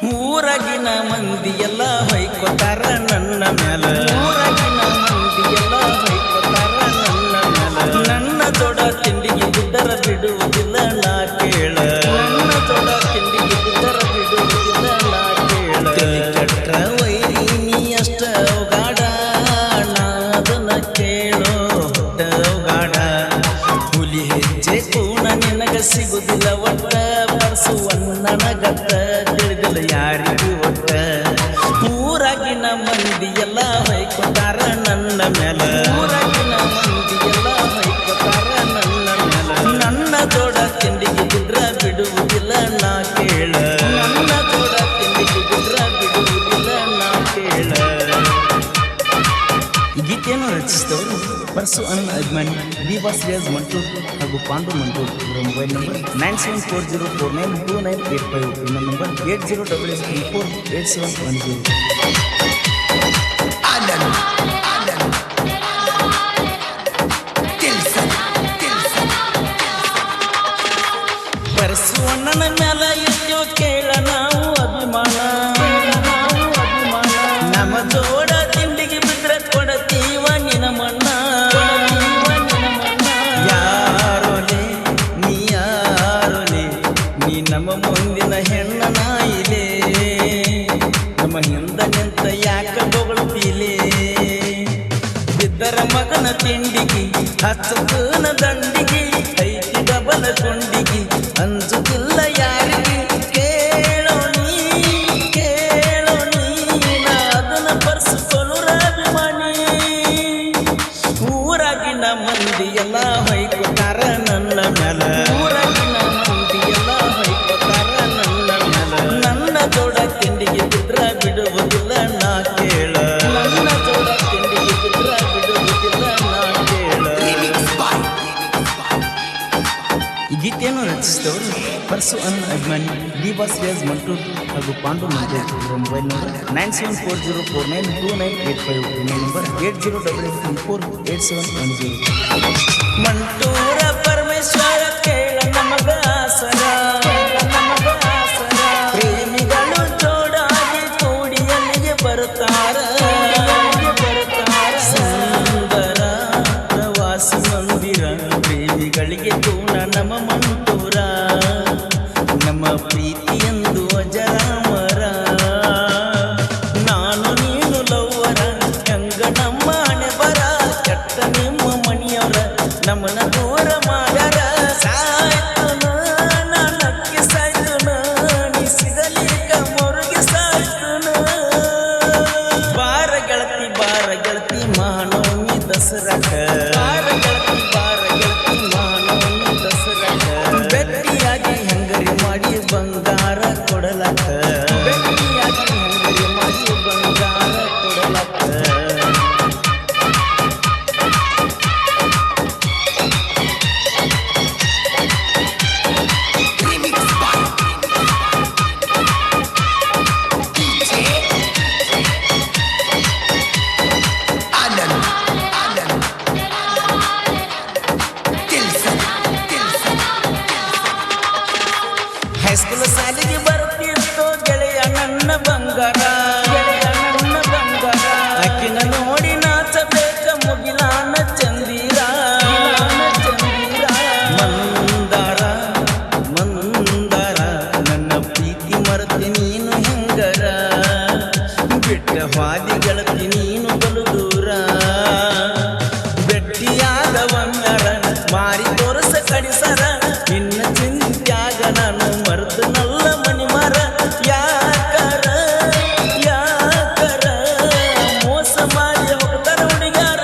ಊರಾಗಿನ ಮಂದಿ ಎಲ್ಲ ಹೊಯ್ಕೋತಾರ ನನ್ನ ಮ್ಯಾಲ. ಊರಾಗಿನ ಮಂದಿ ಎಲ್ಲ ಹೊಯ್ಕೋತಾರ ನನ್ನ ಮ್ಯಾಲ. ನನ್ನ ಜೋಡ ತಿಂಡಿಗೆ ಬಿದ್ದರ ಬಿಡುವುದಿಲ್ಲ ನಾ ಕೇಳ. ನನ್ನ ಜೋಡ ತಿಂಡಿಗೆ ಬಿದ್ದರ ಬಿಡುವುದಿಲ್ಲ ನಾ ಕೇಳ. ತಲೆ ಕೆಟ್ರ ವೈರಿ ನೀ ಅಷ್ಟ ಅವಗಾಡ, ನಾದನ ಕೇಳೋ ಹೊಟ್ಟ ಅವಗಾಡ. ಹುಲಿ ಹೆಜ್ಜೆ ಕೂಣ ನಿನಗ ಸಿಗುದಿಲ್ಲ ಒಟ್ಟ, ನನಗತ್ತ ತಿಳಿದಿಲ್ಲ ಯಾರಿಗೂ ಒಟ್ಟ. ಊರಾಗಿನ ಮಂದಿ ಎಲ್ಲ ಹೊಯ್ಕೋತಾರ ನನ್ನ ಮ್ಯಾಲ. ಊರಾಗಿನ ಮಂದಿ ಎಲ್ಲ ಹೊಯ್ಕೋತಾರ ನನ್ನ ಮ್ಯಾಲ. ನನ್ನ ಜೋಡ ತಿಂಡಿಗೆ ಬಿದ್ರ ಬಿಡುವುದಿಲ್ಲ ನಾ ಕೇಳ. ನನ್ನ ಜೋಡ ತಿಂಡಿಗೆ ಬಿದ್ರ ಬಿಡುವುದಿಲ್ಲ ನಾ ಕೇಳ. ಈ ಗೀತೆಯನ್ನು ರಚಿಸಿದವರು ಪರಸು ಅನ್ನ ಅಭಿಮಾನಿ ದಿವಾಸ್ ರಿಯಾಜ್ ಮಂಟೂರ್ ಹಾಗೂ ಪಾಂಡು ಮಂಟೂರ್. ಇವರ ಮೊಬೈಲ್ ನಂಬರ್ 9740492985. ಇನ್ನೊಂದು ನಂಬರ್ 8088348710. ಪರಸು ಅಣ್ಣನ ಮ್ಯಾಲ ಎಷ್ಟೋ ಕೇಳ ನಾವು ಅಭಿಮಾನ. ನಮ್ಮ ಜೋಡ ತಿಂಡಿಗೆ ಬಿದ್ರೆ ಕೊಡತೀವ ನಿನ ಮಣ್ಣ. ಯಾರೋಲೆ ನೀ ಯಾರೋಲೆ, ನೀ ನಮ್ಮ ಮುಂದಿನ ಹೆಣ್ಣ ನಾಯಿಲೆ. ನಮ್ಮ ಹಿಂದ ನಿಂತ ಯಾಕ ಬೊಗಳ್ತೀಲೆ. ಬಿದ್ದರ ಮಗನ ತಿಂಡಿಗೆ ಹಚ್ಚನ ದಂಡಿಗೆ, ಐತಿ ಡಬಲ ಕೊಂಡಿಗೆ ಅಂಜುದಿಲ್ಲ ಯಾರಿಗೆ. ಕೇಳೋ ನೀ ಅದನ್ನ ಬರ್ಸ್ಕೊಳ್ಳುರ ಅಭಿಮಾನಿ. ಊರಾಗಿನ ಮಂದಿ ಎಲ್ಲ ಹೊಯ್ಕೋತಾರ ನನ್ನ ಮ್ಯಾಲ. ಊರಾಗಿನ ಮಂದಿ ಎಲ್ಲ ಹೊಯ್ಕೋತಾರ ನನ್ನ ಮ್ಯಾಲ. ನನ್ನ ಜೋಡ ತಿಂಡಿಗೆ ಬಿದ್ರ ಬಿಡುವುದಿಲ್ಲ ನಾ ಕೇಳ. ನನ್ನ ಜೋಡ ತಿಂಡಿಗೆ ಬಿದ್ರ ಬಿಡುವುದಿಲ್ಲ ನಾ ಕೇಳ. ಈ ಗೀತೆಯನ್ನು ರಚಿಸಿದವರು ಪರಸು ಅನ್ನ ಅಭಿಮಾನಿ ದಿವಾಸ್ ರಿಯಾಜ್ ಮಂಟೂರ್ ಹಾಗೂ ಪಾಂಡು ಮಂಟೂರ್. ಇವರ ಮೊಬೈಲ್ ನಂಬರ್ 9740492985. ಇನ್ನೊಂದು ನಂಬರ್ 8088348710. ಮಂಟೂರ ಪರಮೇಶ್ವರ ಕೇಳ ನಮಗ ಆಸರ. ಪ್ರೇಮಿಗಳು ಜೋಡಾಗಿ ಕೂಡಿ ಅಲ್ಲಿಗೆ ಬರುತ್ತಾರ. ಸುಂದರ ಪ್ರವಾಸಿ ಮಂದಿರ ಪ್ರೇಮಿಗಳಿಗೆ ಕೂಣ ನಮ್ಮ ಮಂಟೂರ. ನಮ್ಮ ಪ್ರೀತಿಯಂದು ಅಜರಾಮರ. ನಾನು ನೀನು ಲವ್ವರ, ಹೆಂಗ ನಮ್ಮ ಹಣೆ ಬರ. ಕೆಟ್ಟ ನಿಮ್ಮ ಮಣಿಯವರ ನಮ್ಮನ್ನ ದೂರ ಮಾಡ್ಯಾರ. ಸಾಯ್ತು ನಕ್ಕಿ ಸಾಯ್ತು ನೀ ಸಿಗಲಿಕ ಮೊರಗಿ ಸಾಯ್ತು. ಬಾರ ಗೆಳತಿ ಮಹಾನವಮಿ ದಸರಾಕ. ಬಾರ ಗೆಳತಿ ಮಹಾನವಮಿ ದಸರಾಕ. ಬೆಟ್ಟಿಯಾಗಿ ಹೆಂಗರಿ ಮಾಡಿ ಬಂಗಾರ ಕೊಡಲಕ. ಬೆಟ್ಟಿಯಾಗಿ ಹೆಂಗರಿ ಮಾಡಿ ಬಂಗಾರ ಕೊಡಲಕ. ಹೈಸ್ಕೂಲ್ ಸಾಲಿಗೆ ಬರ್ತಿತ್ತು ಗೆಳೆಯ ನನ್ನ ಬಂಗಾರ. ಅಕ್ಕಿನ ನೋಡಿ ನಾಚಬೇಕ ಮುಗಿಲಾನ ಚಂದಿರ. ಮಂದಾರ ನನ್ನ ಪ್ರೀತಿ ಮರೆತಿ ನೀನು ಹೆಂಗರ. ಬಿಟ್ಟ ಹಾದಿ ಗೆಳತಿ ನೀನು ಬಲು ದೂರ. ಬೆಟ್ಟಿಯಾದ ಬಂಗಾರ ಮಾರಿ ತೋರಿಸ ಕಡಿಸರ. ನಿನ್ನ ಚಿಂತ್ಯಾಗ ನಾನು ಮರೆತು ನಲ್ಲ ಮನಿ ಮರ. ಯಾಕರ ಮೋಸ ಮಾಡಿ ಹೋಗ್ತಾರ ಹುಡುಗಾರ.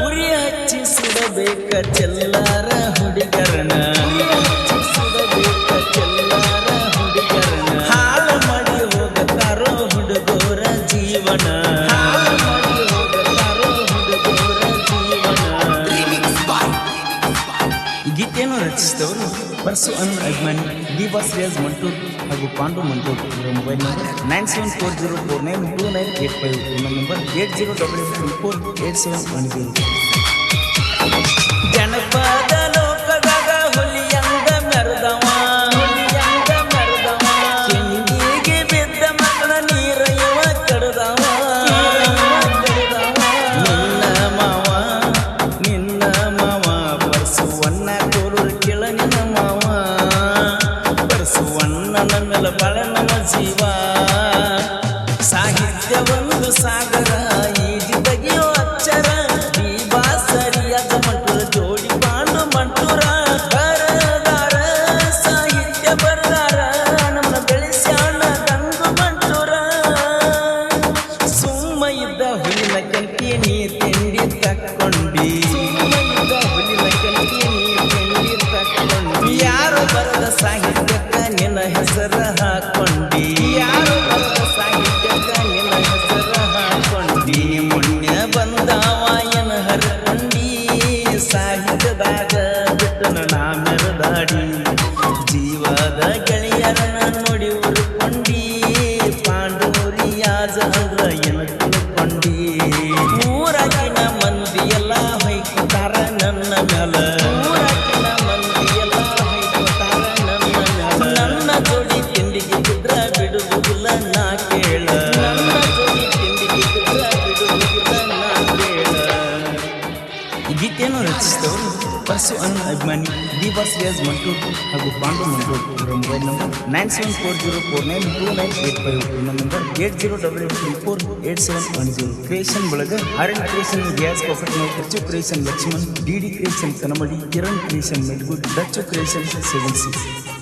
ಉರಿ ಹಚ್ಚಿ ಸುಡಬೇಕ ಚೆಲ್ಲಾರ ಹುಡುಗರನ. ಸುಡಬೇಕ ಗೀತೆಯನ್ನು ರಚಿಸಿದವರು ಪರಸು ಅನ್ ಅಭಿಮಾನಿ ದೀಪಾ ಶ್ರೇಯಸ್ ಮಂಟೂರ್ ಹಾಗೂ ಪಾಂಡು ಮಂಟೂರ್. ಇವರ ಮೊಬೈಲ್ ನಂಬರ್ 9740492985. ಇನ್ನೊಂದು ನಂಬರ್ 80444710. ಜನಪದ ಲೋಕದಾಗ ಹುಲಿಯಂಗ ಮೆರೆದವ ಚಿಂದಿಗೆ ಬಿದ್ದ ಮಕ್ಕಳ ನೀರ ಇವ ಕಡದವ. ನಿನ್ನ ಮಾವ ಪರಸುವನ್ನ ಕೋಲೂರು ಕೆಳ ನಿನ್ನ ಮಾವ ಪರಸುವಣ್ಣನ ಮೇಲೆ ಬಾಳ ನಮ್ಮ ಜೀವ. ಸಾಹಿತ್ಯ ಒಂದು ಸಾಗರ ಈಜಿ ತೆಗಿಯೋ ಅಕ್ಷರ ದೀಪಾ ಸರಿಯಾದ ಮಂಟೂರ ಜೋಡಿ ಪಾಂಡು ಮಂಟೂರ. ಬರದಾರ ಸಾಹಿತ್ಯ ಬರದಾರ ನಮ್ಮ ಬೆಳೆಸ್ಯಾಣ ಗಂಗು ಮಂಟೂರ. ಸುಮ್ಮ ಇದ್ದ ಹುಲಿನ ಕಂಟಿ ನೀ ತಿಂಡಿ ತಕ್ಕೊಂಡಿ ಯಾರು ಬರದ ಸಾಹಿತ್ಯಕ್ಕ ನಿನ್ನ ಹೆಸರ ಹಾಕೊಂಡಿ ಯಾರು ಬರದ ಸಾಹಿತ್ಯಕ್ಕ ನಿನ್ನ ಹೆಸರ ಹಾಕೊಂಡಿ. ಮುಣ್ಯ ಬಂದಾವಾಯನ ಹರಕೊಂಡಿ ಸಾಹಿತ್ಯದಾಗ ಬಿಟ್ಟನ ನಾ ಮೆರದಾಡಿ. ಜೀವದ ಗೆಳೆಯರನ್ನ ನೋಡಿ ಉರ್ಕೊಂಡಿ ಪಾಂಡೂರಿಯಾಜ ಅಂದ್ರ ಎನ ತಿಳ್ಕೊಂಡಿ. ಊರಾಗಿನ ಮಂದಿ ಎಲ್ಲ ಹೊಯ್ಕೊತಾರ ನನ್ನ ಮ್ಯಾಲ ಊರಾಗಿನ ಮಂದಿ ಎಲ್ಲ ಹೊಯ್ಕೊತಾರ ನನ್ನ ಮ್ಯಾಲ. ನನ್ನ ಜೋಡಿ ತಿಂಡಿಗೆ ಬಿದ್ರ ಬಿಡುವುದಿಲ್ಲ ನಾ ಕೇಳ ನನ್ನ ಜೋಡಿ ತಿಂಡಿಗೆ ಬಿದ್ರ ಬಿಡುವುದಿಲ್ಲ ನಾ ಕೇಳ. ಈ ಗೀತೆಯನ್ನು ರಚಿಸಿದವರು ಪರಸು ಅನ್ ಅಭಿಮಾನಿ ದೀಪಾ ಶ್ರೇಯಸ್ ಮಂಟೂರ್ ಹಾಗೂ ಪಾಂಡು ಮಂಟೂರ್. ಇವರ ಮೊಬೈಲ್ ನಂಬರ್ 9740492985. ಇನ್ನೊಂದು ನಂಬರ್ 8088348710. ಕ್ರಿಯೇಷನ್ ಬಳಗ ಆರ್ಎನ್ ಕ್ರಿಯೇಷನ್ ಗ್ಯಾಸ್ ಪ್ರಾಫಿಟ್ ಖರ್ಚು creation Lakshman, DD creation Kanamadi, Kiran creation Medgud, ಡಚ್ಚು ಕ್ರಿಯೇಷನ್ 76.